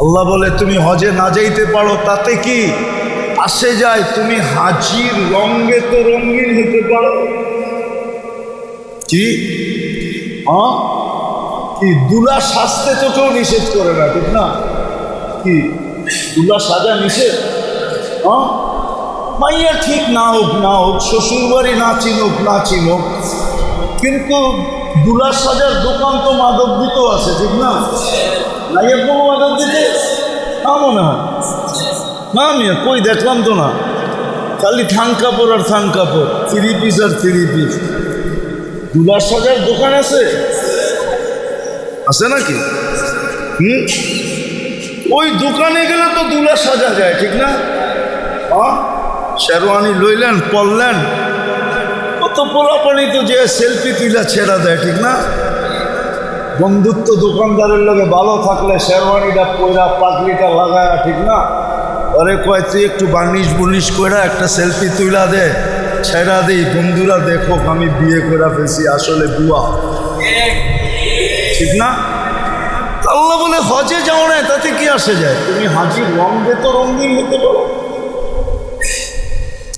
আল্লাহ বলে তুমি হজে না যাইতে পারো তাতে কি আসে যায়, তুমি হাজির রঙে তো রঙিন হতে পারো। কি কি দুলা সাজতে তো কেউ নিষেধ করে না, ঠিক না? কি দুলা সাজা নিষেধ? মাইয়া ঠিক না হোক না হোক, শ্বশুরবাড়ি না চিনুক না চিনুক, কিন্তু দুলা সাজার দোকান তো মাদক দিতেও আছে, ঠিক না? না এরকম মাদক দিতে না মনে হয় না, আমি কই দেখলাম তো না, খালি থান কাপড় আর থান কাপড়, 3 পিস আর 3 পিস। দুলা সাজার দোকান আছে আছে নাকি? ওই দোকানে গেলে তো দুলা সাজা যায়, ঠিক না? শেরওয়ানি লইলেন, পরলেন, কত পোলাপানি তো যে সেলফি তুলা ছেড়া দেয়, ঠিক না? বন্ধুত্ব দোকানদারের লগে ভালো থাকলে শেরওয়ানিটা পয়রা পাগড়িটা লাগায়, ঠিক না? আরে কয় তুই একটু বার্নিশ করে একটা সেলফি তুলা দে, ছেড়া দিই, বন্ধুরা দেখো আমি বিয়ে করে ফেলছি, আসলে বুয়া, ঠিক না? আল্লাহ বলে হজে যাও না, তাতে কি আসে যায়, তুমি হাজির রঙে তো রঙিন হতে পারো।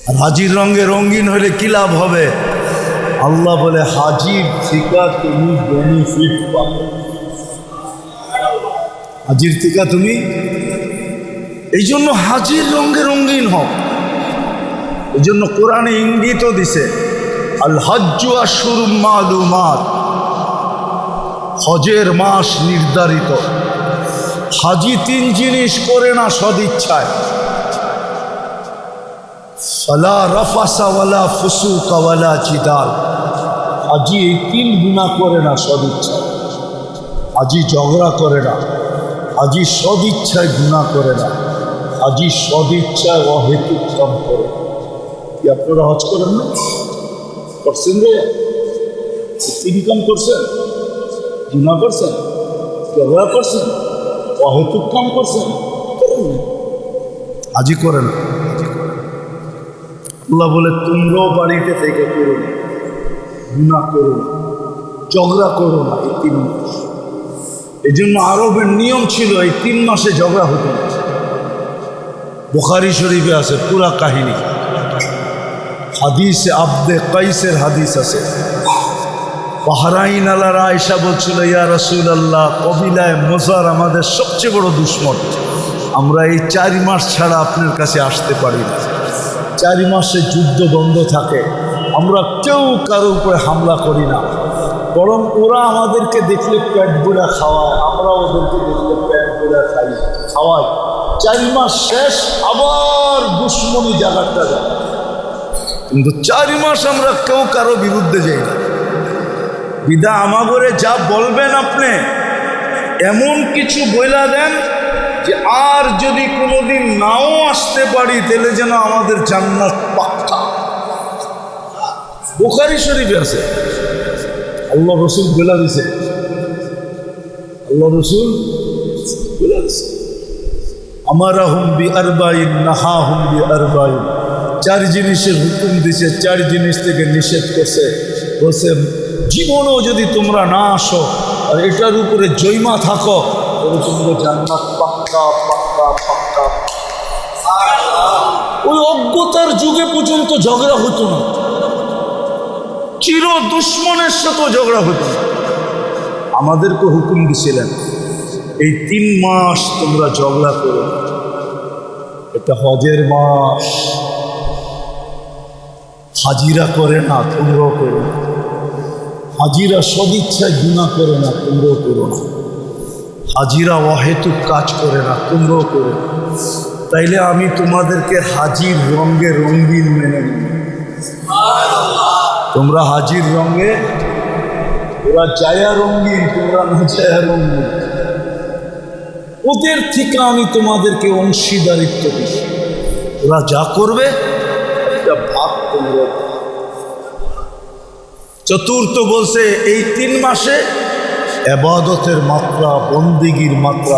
আর হাজির রঙে রঙিন হলে কি লাভ হবে? আল্লাহ বলে হাজির থেকে তুমি বেনিফিট পাবে, হাজির থেকে তুমি, এই জন্য হাজির রঙে রঙিন হও। এই জন্য কোরআনে ইঙ্গিতও দিছে, আল হজ্জু আশহুরুম মালুমাত, হজের মাস নির্ধারিত। হাজি 3 জিনিস করে না সদিচ্ছায়, ফালা রাফাসা ওয়ালা ফুসুকা ওয়ালা জিদাল। হাজি এই 3 গুনাহ করে না সদিচ্ছায়, হাজি ঝগড়া করে না, হাজি সদিচ্ছায় গুনাহ করে না, হাজি সদিচ্ছায় অহেতুক কাম করে। কি আপনারা হজ করেন না? করছেন রে? 3 কাম করছেন, গুনাহ করছেন, ঝগড়া করছেন, অহেতুক কাম করছেন, হাজি করেন। আল্লাহ বলে তোমরাও বাড়িতে থেকে করো না, গুনাহ করো না, ঝগড়া করো না এই 3 মাস। এই জন্য আরবের নিয়ম ছিল এই 3 মাসে ঝগড়া হতো না। বুখারী শরীফে আছে পুরা কাহিনী, হাদিসে আব্দে কাইসের হাদিস আছে। বাহরাইন আলারা আয়েশা বলছিল, ইয়া রাসূলুল্লাহ, কবিলায় মুজার আমাদের সবচেয়ে বড় দুশমন, আমরা এই 4 মাস ছাড়া আপনার কাছে আসতে পারি না। 4 মাসে যুদ্ধ বন্ধ থাকে, আমরা কেউ কারো উপরে হামলা করি না, বরং ওরা আমাদেরকে দেখলে পেট ভরা খাওয়ায়, আমরা ওদেরকে দেখলে পেট ভরা খাওয়াই। 4 মাস শেষ, আবার দুশ্মনী জায়গাটা যায়, কিন্তু 4 মাস আমরা কেউ কারো বিরুদ্ধে যাই না। বিদা আমাগরে যা বলবেন আপনি এমন কিছু বইলা দেন যে আর যদি কোনোদিন নাও আসতে পারি তাহলে যেন আমাদের জান্নাত পাক্কা। বুখারী শরীফে আছে, আল্লাহ রসুল বলে দিছে, আল্লাহ রসুল বলে দিছে, আমারাহুম বিআরবাইন নাহাহুম বিআরবাইন। 4 জিনিসের হুকুম দিছে, 4 জিনিস থেকে নিষেধ করছে। বলছে জীবনেও যদি তোমরা না আসো আর এটার উপরে জয়মা থাকো তবে তোমরা জান্নাত পাক্কা পাক্কা পাক্কা। ওই অজ্ঞতার যুগে পর্যন্ত ঝগড়া হতো না, চির দুশ্মনের সাথে ঝগড়া হতো না। আমাদেরকে হুকুম দিছিলেন এই 3 মাস তোমরা ঝগড়া করো, এটা হজের মাস, হাজিরা করে না তোমরাও করো না, হাজিরা সদিচ্ছায় গুনাহ করে না তোমরাও করো না, হাজিরা অহেতুক কাজ করে না তোমরাও করো না। তাইলে আমি তোমাদেরকে হাজির রঙে রঙিন মেনে নিই। তোমরা হাজির রঙে, ওরা জায়া রঙিন, তোমরা না জায়া রঙিন। ওদের থেকে আমি তোমাদেরকে অংশীদারিত্ব দিই, ওরা যা করবে একটা ভাগ তোমরা। চতুর্থ বলছে এই 3 মাসে ইবাদতের মাত্রা, বন্দেগীর মাত্রা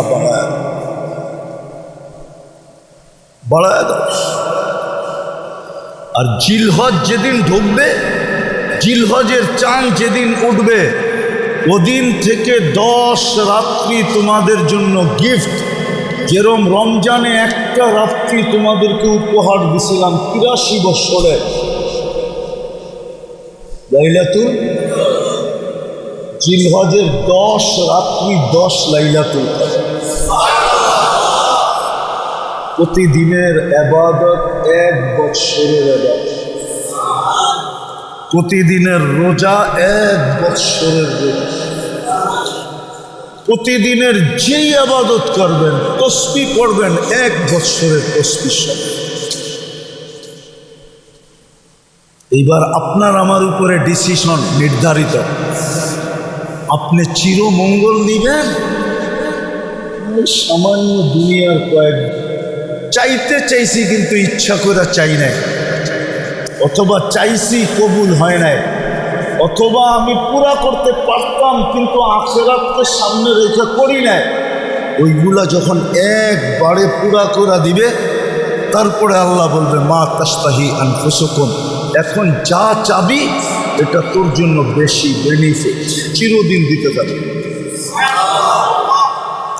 বাড়ায় দাও। আর জিলহজ যেদিন ঢুকবে, জিলহজের চাঁদ যেদিন উঠবে, ওদিন থেকে 10 রাত্রি তোমাদের জন্য গিফট যেরম রমজানে একটা রাত্রি তোমাদেরকে উপহার দিছিলাম ৮৩ বছরে, লাইলাতুল জিলহজের 10 রাত্রি 10 লাইলাতুল কদর। প্রতিদিনের ইবাদত 1 বছরের ইবাদত, প্রতিদিনের রোজা 1 বছরের রোজা, প্রতিদিনের যেই ইবাদত করবেন তসবিহ পড়বেন 1 বছরের তসবিহ সব। এইবার আপনার আমার উপরে ডিসিশন নির্ধারিত, আপনি চিরমঙ্গল নিবেন, সামান্য দুনিয়ার কয়েক চাইতে চাইছি কিন্তু ইচ্ছা করে চাই নাই, অথবা চাইছি কবুল হয় নাই, অথবা আমি পুরা করতে পারতাম কিন্তু আখিরাতকে সামনে রেখে করি নাই, ওইগুলা যখন একবারে পুরা করে দিবে তারপরে আল্লাহ বলবে মা তাস্তাহি আনফুসুকুম, এখন যা চাবি এটা তোর জন্য বেশি বেনিফিট, চিরদিন দিতে থাকবে।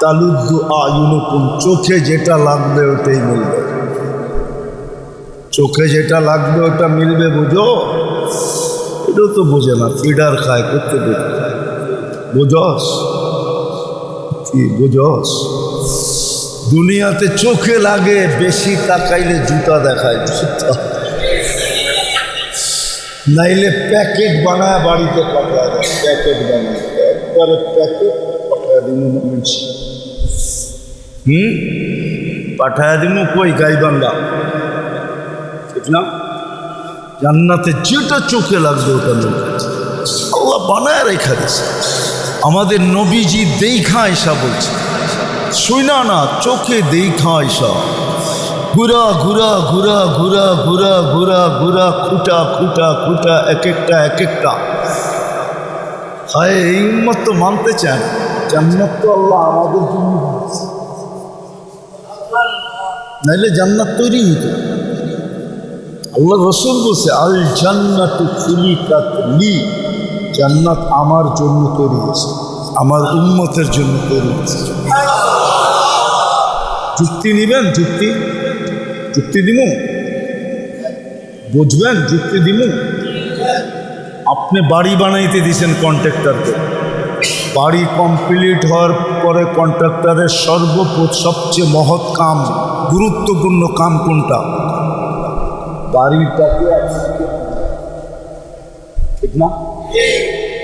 তালুদ্দু আয়ুনুকুম, চোখে যেটা লাগবে ওটাই মিলবে, চোখে যেটা লাগবে ওটা মিলবে, বুঝো? এটাও তো বোঝে না, ফিডার খায়, করতে বোঝে, বোঝস কি বোঝস? দুনিয়াতে চোখে লাগে, বেশি তাকাইলে জুতা দেখায়, নাইলে প্যাকেট বানায় বাড়িতে পাঠায় দেয়, প্যাকেট বানায় একবারে প্যাকেট পাঠায় দিন, পাঠায় দিন কই গাইবান্ধা, ঠিক না? জান্নাতে যেটা চোখে লাগবে ওটা লোক আল্লাহ বানায় রেখা দিছে। আমাদের নবীজি দেখা আয়সা বলছে, শুনা না, চোখে দেখা আয়সা, ঘুরা ঘুরা ঘুরা ঘুরা ঘুরা ঘুরা ঘুরা, খুঁটা খুঁটা খুঁটা, এক একটা। হায়, এই উম্মত তো মানতে চান, জান্নাত তো আল্লাহ আমাদের জন্য, নাইলে জান্নাত তৈরি হইত। আল্লাহ রসুল বলছে আল জান্নাতু খুলিকাত লি, জান্নাত আমার জন্য তৈরি হয়েছে, আমার উম্মতের জন্য তৈরি হয়েছে। যুক্তি নিবেন? যুক্তি দিমু, বুঝবেন? যুক্তি দিমু। আপনি বাড়ি বানাইতে দিছেন কন্ট্রাক্টরকে, বাড়ি কমপ্লিট হওয়ার পরে কন্ট্রাক্টরের সবচেয়ে মহৎ কাম, গুরুত্বপূর্ণ কাম কোনটা? বাড়িটাকে, ঠিক না?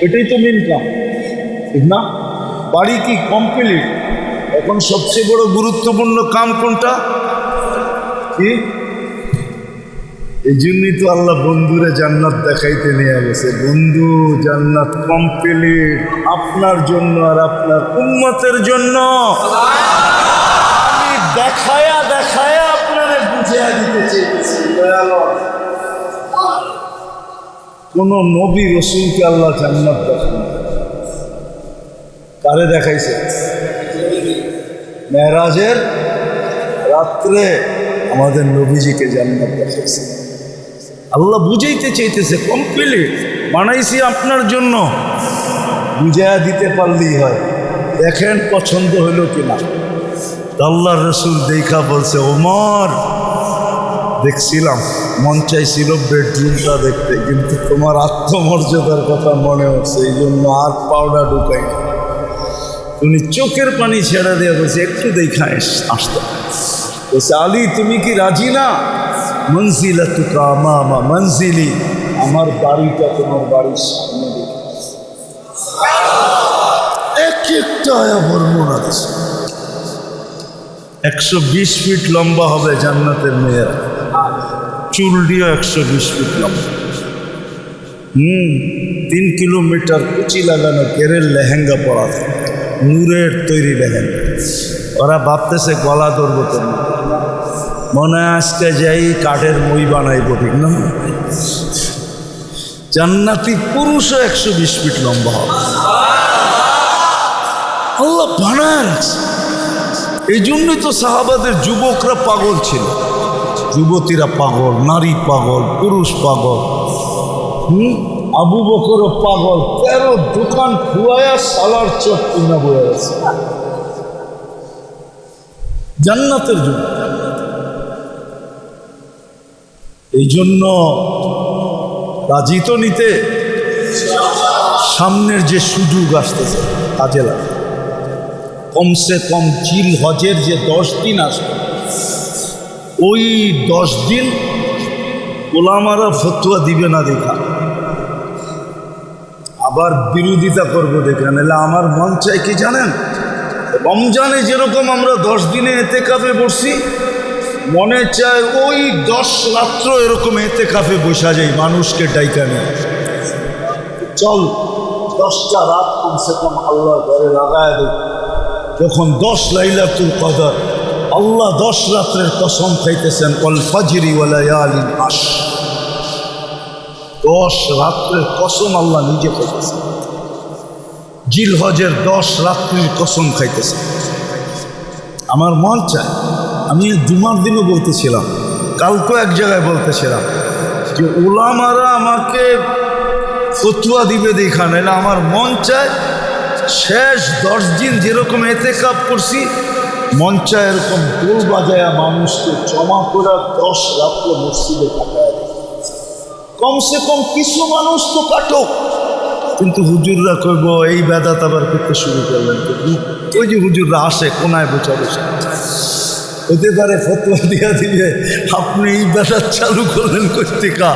এটাই তো মেন কাম, ঠিক না? বাড়ি কি কমপ্লিট, এখন সবচেয়ে বড় গুরুত্বপূর্ণ কাম কোনটা? কি? এই জন্যই তো আল্লাহ বন্ধুরে জান্নাত দেখাইতে নিয়ে গেছে, বন্ধু জান্নাত কমপ্লিট আপনার জন্য আর আপনার উম্মতের জন্য। আমি দেখায়া আপনারে বুঝিয়ে দিতে চেয়েছি, কোন নবী রসুলকে আল্লাহ জান্নাত দেখান, কারে দেখাইছে? মেরাজের রাত্রে আমাদের নবীজিকে জান্নাত দেখাইছে। আল্লাহ বুঝাইতে চাইতেছে, কমপ্লিট বানাইছি আপনার জন্য, বুঝাইয়া দিতে পারলেই হয়, দেখেন পছন্দ হইল কিনা। আল্লাহর রসুল দেখা বলছে, ওমর দেখছিলাম, মন চাইছিল বেডরুমটা দেখতে, কিন্তু তোমার আত্মমর্যাদার কথা মনে হচ্ছে, এই জন্য আর পাউডার ঢুকাই না। তুমি চোখের পানি ছেড়ে দিয়ে বলছে একটু দেখা আসতো। বলছে আলী তুমি কি রাজি না? মনজিলাতুকা আমামা মনজিলি, আমার বাড়িটা তোমার বাড়ির সামনে এক একটা বর্ণনা দিচ্ছে। 120 ফিট লম্বা হবে জান্নাতের মেয়েরা, চুল দিয়ে 120 ফিট লম্বা, 3 কিলোমিটার কুচি লাগানো কেরের লেহেঙ্গা পরা থাকে, নূরের তৈরি লেহেঙ্গা। ওরা ভাবতেছে গলা ধরবো তো, মনে হয় আজকে যাই কাঠের মই বানাইব, ঠিক না? জান্নাতি পুরুষও 120 ফিট লম্বা হবে, আল্লাহ বানায় রাখছে। এই জন্যই তো সাহাবাদের যুবকরা পাগল ছিল, যুবতীরা পাগল, নারী পাগল, পুরুষ পাগল, আবু বকরও পাগল, 13 দোকান খুয়ায়া সালার চোখ কিনা বয়ে গেছে। জান্নাতের জন্য। এই জন্য রাজি তো নিতে, সামনের যে সুযোগ আসতেছে কাজে লাগে। কমসে কম জিল হজের যে 10 দিন আসবে, ওই 10 দিন ওলামারা ফতোয়া দিবে না দেখা, আবার বিরোধিতা করবো দেখা। নাহলে আমার মন চাই কি জানেন, রমজানে যেরকম আমরা 10 দিনে এতেকাফে বসছি, মনে চায় ওই 10 রাত্র এরকম এতেকাফে বসা যায়, মানুষকে ডাইকা নিয়ে চল 10টা রাত কমসে কম আল্লাহ ঘরে লাগায় দেয়। যখন 10 লাইলাতুল কদর, আল্লাহ 10 রাত্রের কসম খাইতেছেন, ওয়াল ফাজরি ওয়া লায়ালিন আশর, 10 রাত্রের কসম আল্লাহ নিজে খাইতেছেন। জিল হজের 10 রাত্রির কসম খাইতেছেন। আমার মন চায়, আমি জুমার দিনও বলতেছিলাম, কালকেও এক জায়গায় বলতেছিলাম যে ওলামারা আমাকে ফতুয়া দিবে দেখা, নাহলে আমার মন চায় শেষ 10 দিন যেরকম এতেকাফ করছি, মন চায় এরকম দোল বাজায়া মানুষকে জমা করে 10 রাত্র মসজিদে কাটায় দেয়। কমসে কম কিছু মানুষ তো কাটক। কিন্তু হুজুররা কইব এই বেদাত আবার করতে শুরু করলেন। ওই যে হুজুররা আসে কোনায় বসে বসে, হতে পারে ফতোয়া দিয়া দিবে আপনি এই বেদাত চালু করলেন কর্তিকা,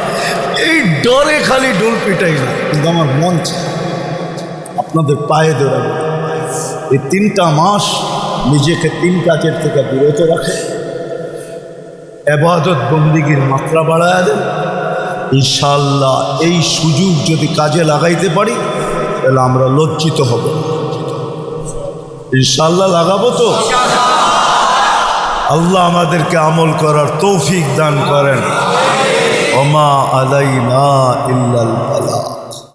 এই ডরে খালি ডোল পিটাই না। কিন্তু আমার মন চায় আপনাদের পায়ে ধরাবে, এই 3টা মাস নিজেকে 3 কাজের থেকে বিরত রাখে, ইবাদত বন্দিগির মাত্রা বাড়ায় দেন। ইনশাআল্লাহ এই সুযোগ যদি কাজে লাগাইতে পারি তাহলে আমরা লজ্জিত হব। ইনশাআল্লাহ লাগাবো তো। আল্লাহ আমাদেরকে আমল করার তৌফিক দান করেন। ওমা আলাইনা ইল্লাল বালাগ।